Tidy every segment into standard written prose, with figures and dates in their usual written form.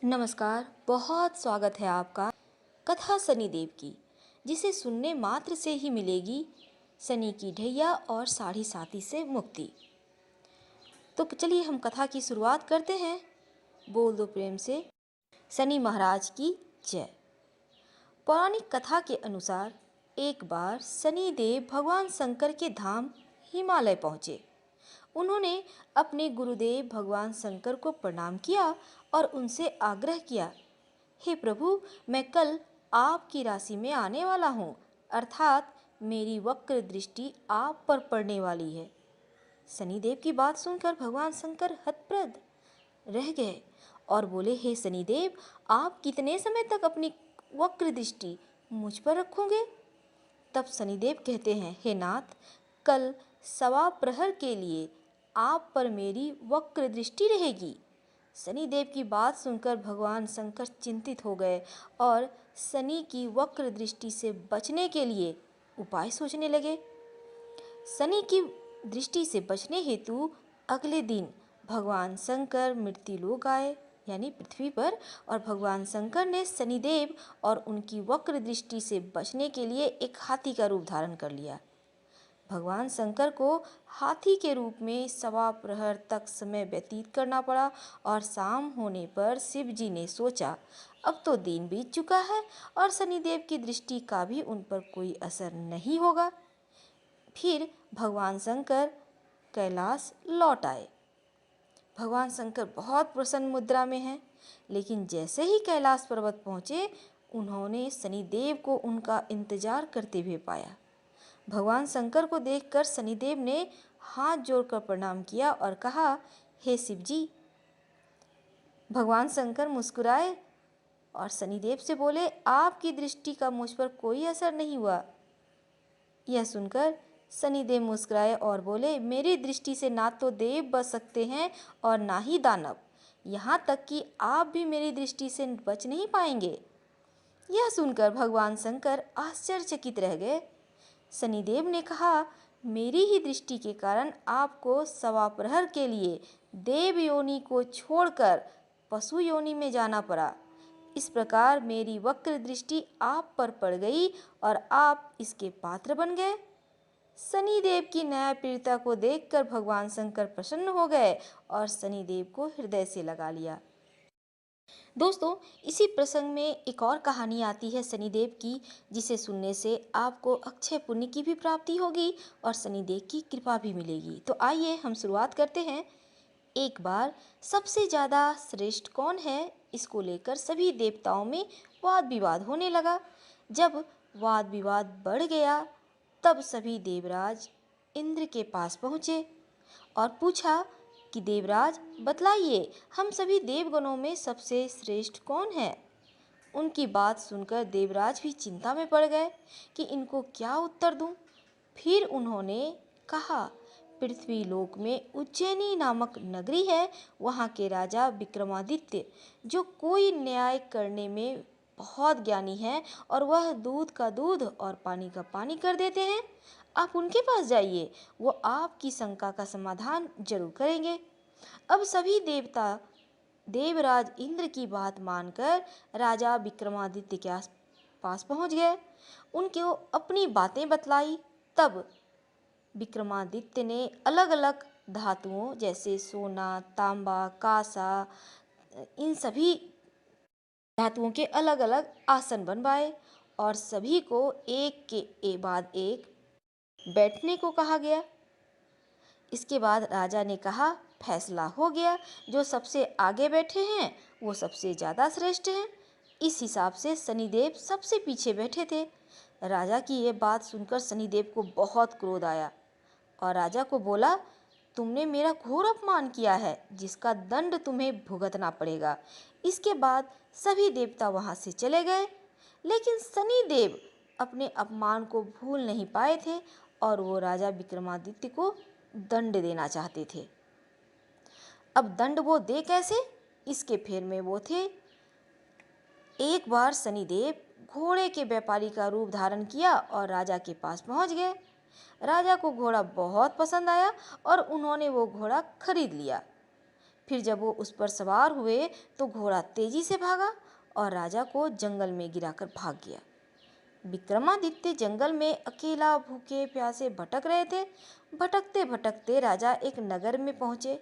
नमस्कार, बहुत स्वागत है आपका कथा शनिदेव की, जिसे सुनने मात्र से ही मिलेगी शनि की ढैया और साढ़े साथी से मुक्ति। तो चलिए हम कथा की शुरुआत करते हैं। बोल दो प्रेम से शनि महाराज की जय। पौराणिक कथा के अनुसार एक बार शनि देव भगवान शंकर के धाम हिमालय पहुँचे। उन्होंने अपने गुरुदेव भगवान शंकर को प्रणाम किया और उनसे आग्रह किया, हे प्रभु, मैं कल आपकी राशि में आने वाला हूँ, अर्थात मेरी वक्र दृष्टि आप पर पड़ने वाली है। शनिदेव की बात सुनकर भगवान शंकर हतप्रभ रह गए और बोले, हे शनिदेव, आप कितने समय तक अपनी वक्र दृष्टि मुझ पर रखोगे? तब शनिदेव कहते हैं, हे नाथ, कल सवा प्रहर के लिए आप पर मेरी वक्र दृष्टि रहेगी। शनिदेव की बात सुनकर भगवान शंकर चिंतित हो गए और शनि की वक्र दृष्टि से बचने के लिए उपाय सोचने लगे। शनि की दृष्टि से बचने हेतु अगले दिन भगवान शंकर मृत्युलोक आए, यानी पृथ्वी पर, और भगवान शंकर ने शनिदेव और उनकी वक्र दृष्टि से बचने के लिए एक हाथी का रूप धारण कर लिया। भगवान शंकर को हाथी के रूप में सवा प्रहर तक समय व्यतीत करना पड़ा और शाम होने पर शिव जी ने सोचा, अब तो दिन बीत चुका है और शनिदेव की दृष्टि का भी उन पर कोई असर नहीं होगा। फिर भगवान शंकर कैलाश लौट आए। भगवान शंकर बहुत प्रसन्न मुद्रा में हैं, लेकिन जैसे ही कैलाश पर्वत पहुँचे, उन्होंने शनिदेव को उनका इंतजार करते हुए पाया। भगवान शंकर को देखकर शनिदेव ने हाथ जोड़कर प्रणाम किया और कहा, हे शिव जी। भगवान शंकर मुस्कुराए और शनिदेव से बोले, आपकी दृष्टि का मुझ पर कोई असर नहीं हुआ। यह सुनकर शनिदेव मुस्कुराए और बोले, मेरी दृष्टि से ना तो देव बच सकते हैं और ना ही दानव, यहाँ तक कि आप भी मेरी दृष्टि से बच नहीं पाएंगे। यह सुनकर भगवान शंकर आश्चर्यचकित रह गए। शनिदेव ने कहा, मेरी ही दृष्टि के कारण आपको सवा प्रहर के लिए देव योनि को छोड़कर पशु योनि में जाना पड़ा। इस प्रकार मेरी वक्र दृष्टि आप पर पड़ गई और आप इसके पात्र बन गए। शनिदेव की न्यायप्रियता को देखकर भगवान शंकर प्रसन्न हो गए और शनिदेव को हृदय से लगा लिया। दोस्तों, इसी प्रसंग में एक और कहानी आती है शनिदेव की, जिसे सुनने से आपको अक्षय पुण्य की भी प्राप्ति होगी और शनिदेव की कृपा भी मिलेगी। तो आइए हम शुरुआत करते हैं। एक बार सबसे ज़्यादा श्रेष्ठ कौन है, इसको लेकर सभी देवताओं में वाद विवाद होने लगा। जब वाद विवाद बढ़ गया, तब सभी देवराज इंद्र के पास पहुँचे और पूछा कि देवराज बतलाइए, हम सभी देवगणों में सबसे श्रेष्ठ कौन है? उनकी बात सुनकर देवराज भी चिंता में पड़ गए कि इनको क्या उत्तर दूं। फिर उन्होंने कहा, पृथ्वी लोक में उज्जैनी नामक नगरी है, वहाँ के राजा विक्रमादित्य, जो कोई न्याय करने में बहुत ज्ञानी है और वह दूध का दूध और पानी का पानी कर देते हैं। आप उनके पास जाइए, वो आपकी शंका का समाधान जरूर करेंगे। अब सभी देवता देवराज इंद्र की बात मानकर राजा विक्रमादित्य के पास पहुंच गए। उनको अपनी बातें बतलाई। तब विक्रमादित्य ने अलग अलग धातुओं जैसे सोना, तांबा, कांसा, इन सभी धातुओं के अलग अलग आसन बनवाए और सभी को एक के बाद एक बैठने को कहा गया। इसके बाद राजा ने कहा, फैसला हो गया, जो सबसे आगे बैठे हैं वो सबसे ज़्यादा श्रेष्ठ हैं। इस हिसाब से शनिदेव सबसे पीछे बैठे थे। राजा की ये बात सुनकर शनिदेव को बहुत क्रोध आया और राजा को बोला, तुमने मेरा घोर अपमान किया है, जिसका दंड तुम्हें भुगतना पड़ेगा। इसके बाद सभी देवता वहाँ से चले गए, लेकिन शनिदेव अपने अपमान को भूल नहीं पाए थे और वो राजा विक्रमादित्य को दंड देना चाहते थे। अब दंड वो दे कैसे, इसके फेर में वो थे। एक बार शनिदेव घोड़े के व्यापारी का रूप धारण किया और राजा के पास पहुंच गए। राजा को घोड़ा बहुत पसंद आया और उन्होंने वो घोड़ा खरीद लिया। फिर जब वो उस पर सवार हुए तो घोड़ा तेजी से भागा और राजा को जंगल में गिराकर भाग गया। विक्रमादित्य जंगल में अकेला भूखे प्यासे भटक रहे थे। भटकते भटकते राजा एक नगर में पहुंचे।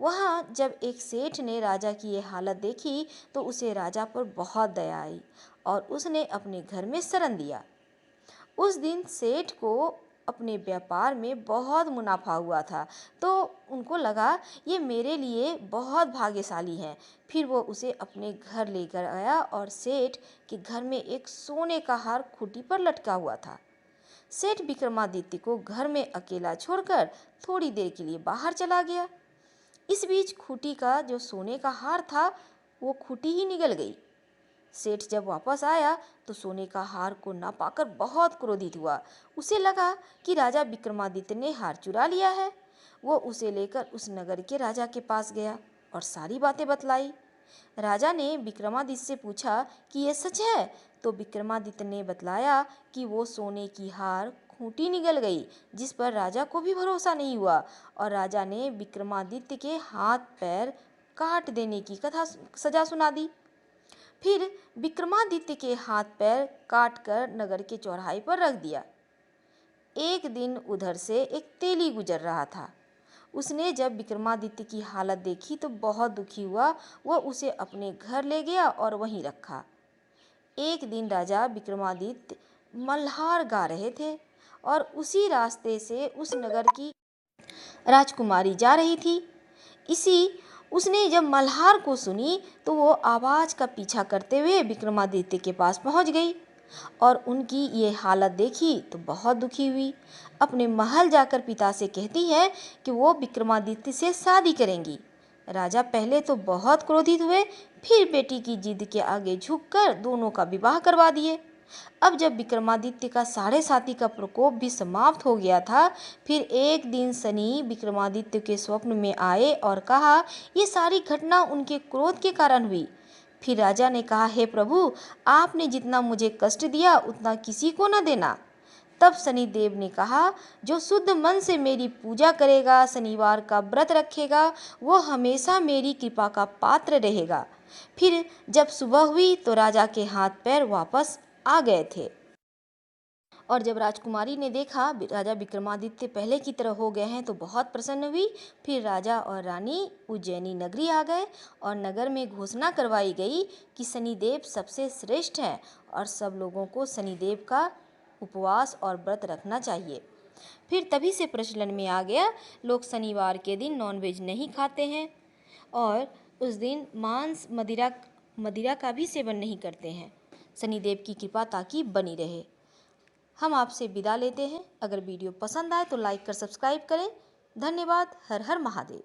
वहाँ जब एक सेठ ने राजा की ये हालत देखी तो उसे राजा पर बहुत दया आई और उसने अपने घर में शरण दिया। उस दिन सेठ को अपने व्यापार में बहुत मुनाफा हुआ था, तो उनको लगा ये मेरे लिए बहुत भाग्यशाली है। फिर वो उसे अपने घर लेकर आया और सेठ के घर में एक सोने का हार खूंटी पर लटका हुआ था। सेठ विक्रमादित्य को घर में अकेला छोड़कर थोड़ी देर के लिए बाहर चला गया। इस बीच खूंटी का जो सोने का हार था वो खूंटी ही निगल गई। सेठ जब वापस आया तो सोने का हार को ना पाकर बहुत क्रोधित हुआ। उसे लगा कि राजा विक्रमादित्य ने हार चुरा लिया है। वो उसे लेकर उस नगर के राजा के पास गया और सारी बातें बतलाई। राजा ने विक्रमादित्य से पूछा कि ये सच है? तो विक्रमादित्य ने बतलाया कि वो सोने की हार खूंटी निगल गई, जिस पर राजा को भी भरोसा नहीं हुआ और राजा ने विक्रमादित्य के हाथ पैर काट देने की सजा सुना दी। फिर विक्रमादित्य के हाथ पैर काटकर नगर के चौराहे पर रख दिया। एक दिन उधर से एक तेली गुजर रहा था। उसने जब विक्रमादित्य की हालत देखी तो बहुत दुखी हुआ। वह उसे अपने घर ले गया और वहीं रखा। एक दिन राजा विक्रमादित्य मल्हार गा रहे थे और उसी रास्ते से उस नगर की राजकुमारी जा रही थी। उसने जब मल्हार को सुनी तो वो आवाज़ का पीछा करते हुए विक्रमादित्य के पास पहुंच गई और उनकी ये हालत देखी तो बहुत दुखी हुई। अपने महल जाकर पिता से कहती है कि वो विक्रमादित्य से शादी करेंगी। राजा पहले तो बहुत क्रोधित हुए, फिर बेटी की जिद के आगे झुककर दोनों का विवाह करवा दिए। अब जब विक्रमादित्य का साढ़े साती का प्रकोप भी समाप्त हो गया था, फिर एक दिन शनि विक्रमादित्य के स्वप्न में आए और कहा ये सारी घटना उनके क्रोध के कारण हुई। फिर राजा ने कहा, हे प्रभु, आपने जितना मुझे कष्ट दिया उतना किसी को न देना। तब शनिदेव ने कहा, जो शुद्ध मन से मेरी पूजा करेगा, शनिवार का व्रत रखेगा, वो हमेशा मेरी कृपा का पात्र रहेगा। फिर जब सुबह हुई तो राजा के हाथ पैर वापस आ गए थे और जब राजकुमारी ने देखा राजा विक्रमादित्य पहले की तरह हो गए हैं तो बहुत प्रसन्न हुई। फिर राजा और रानी उज्जैनी नगरी आ गए और नगर में घोषणा करवाई गई कि शनिदेव सबसे श्रेष्ठ हैं और सब लोगों को शनिदेव का उपवास और व्रत रखना चाहिए। फिर तभी से प्रचलन में आ गया, लोग शनिवार के दिन नॉनवेज नहीं खाते हैं और उस दिन मांस मदिरा का भी सेवन नहीं करते हैं। शनिदेव की कृपा ताकि बनी रहे। हम आपसे विदा लेते हैं। अगर वीडियो पसंद आए तो लाइक कर सब्सक्राइब करें। धन्यवाद। हर हर महादेव।